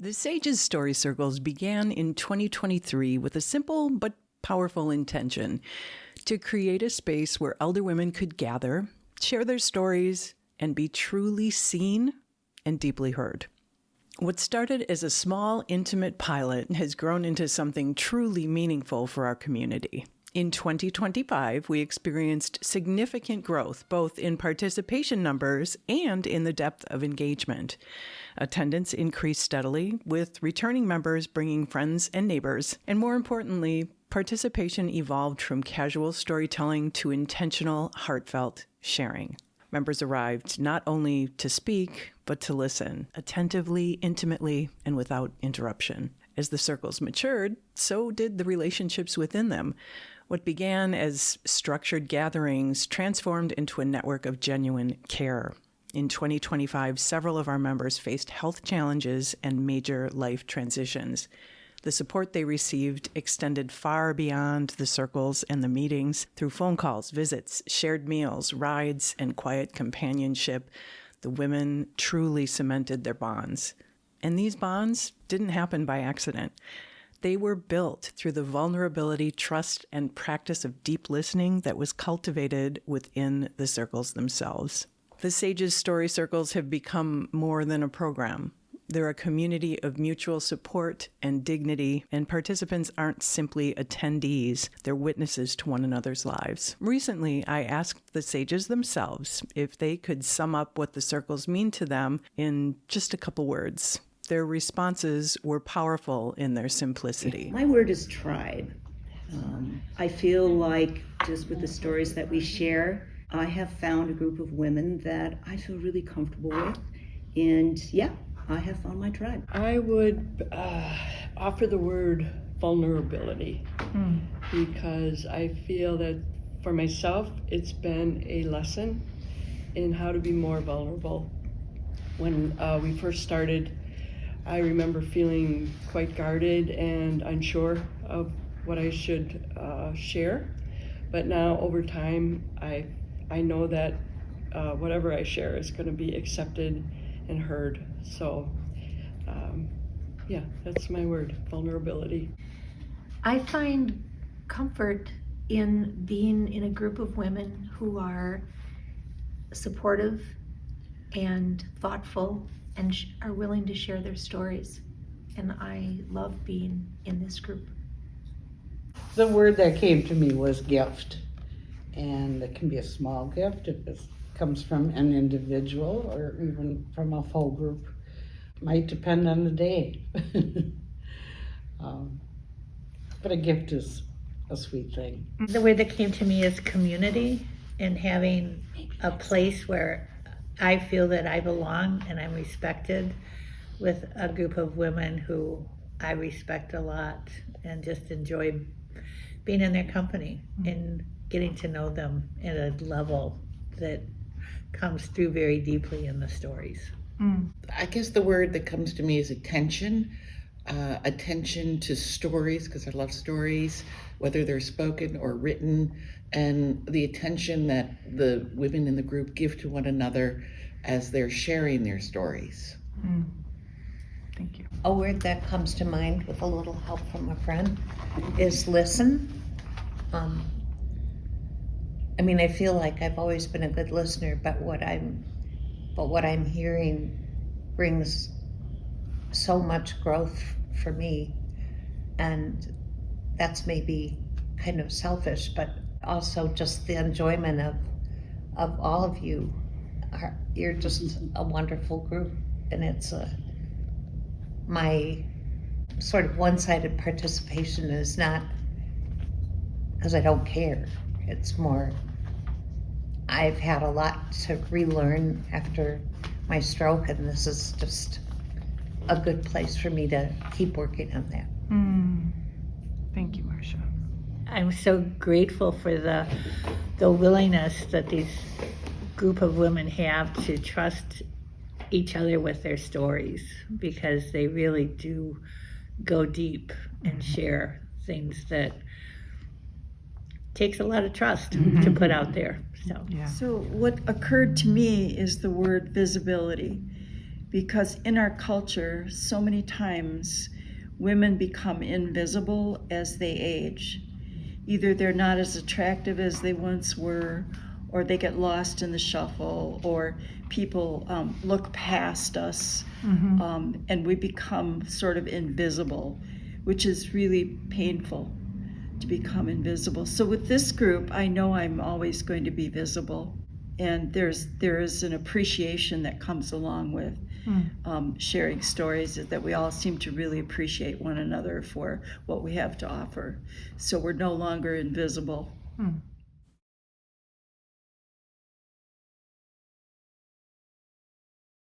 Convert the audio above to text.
The Sages Story Circles began in 2023 with a simple but powerful intention to create a space where elder women could gather, share their stories, and be truly seen and deeply heard. What started as a small, intimate pilot has grown into something truly meaningful for our community. In 2025, we experienced significant growth both in participation numbers and in the depth of engagement. Attendance increased steadily, with returning members bringing friends and neighbors, and more importantly, participation evolved from casual storytelling to intentional, heartfelt sharing. Members arrived not only to speak, but to listen, attentively, intimately, and without interruption. As the circles matured, so did the relationships within them. What began as structured gatherings transformed into a network of genuine care. In 2025, several of our members faced health challenges and major life transitions. The support they received extended far beyond the circles and the meetings. Through phone calls, visits, shared meals, rides, and quiet companionship, the women truly cemented their bonds. And these bonds didn't happen by accident. They were built through the vulnerability, trust, and practice of deep listening that was cultivated within the circles themselves. The Sages Story Circles have become more than a program. They're a community of mutual support and dignity, and participants aren't simply attendees, they're witnesses to one another's lives. Recently, I asked the Sages themselves if they could sum up what the circles mean to them in just a couple words. Their responses were powerful in their simplicity. My word is tribe. I feel like just with the stories that we share, I have found a group of women that I feel really comfortable with. And yeah, I have found my tribe. I would offer the word vulnerability because I feel that for myself, it's been a lesson in how to be more vulnerable. When we first started, I remember feeling quite guarded and unsure of what I should share. But now over time, I know that whatever I share is going to be accepted and heard. So yeah, that's my word, vulnerability. I find comfort in being in a group of women who are supportive and thoughtful and are willing to share their stories. And I love being in this group. The word that came to me was gift. And it can be a small gift if it comes from an individual or even from a whole group. Might depend on the day. But a gift is a sweet thing. The word that came to me is community, and having a place where I feel that I belong and I'm respected with a group of women who I respect a lot and just enjoy being in their company and getting to know them at a level that comes through very deeply in the stories. I guess the word that comes to me is attention. Attention to stories, because I love stories, whether they're spoken or written, and the attention that the women in the group give to one another as they're sharing their stories. Thank you. A word that comes to mind with a little help from a friend is listen. I mean, I feel like I've always been a good listener, but what I'm hearing brings so much growth for me, and that's maybe kind of selfish, but also just the enjoyment of all of you. You're just a wonderful group, and it's my sort of one-sided participation is not because I don't care. It's more I've had a lot to relearn after my stroke, and this is just a good place for me to keep working on that. Thank you, Marcia. I'm so grateful for the willingness that these group of women have to trust each other with their stories, because they really do go deep and share things that takes a lot of trust to put out there. Yeah. So what occurred to me is the word visibility. because in our culture, so many times women become invisible as they age. Either they're not as attractive as they once were, or they get lost in the shuffle, or people look past us, and we become sort of invisible, which is really painful to become invisible. So with this group, I know I'm always going to be visible, and there is an appreciation that comes along with sharing stories, is that we all seem to really appreciate one another for what we have to offer. So we're no longer invisible.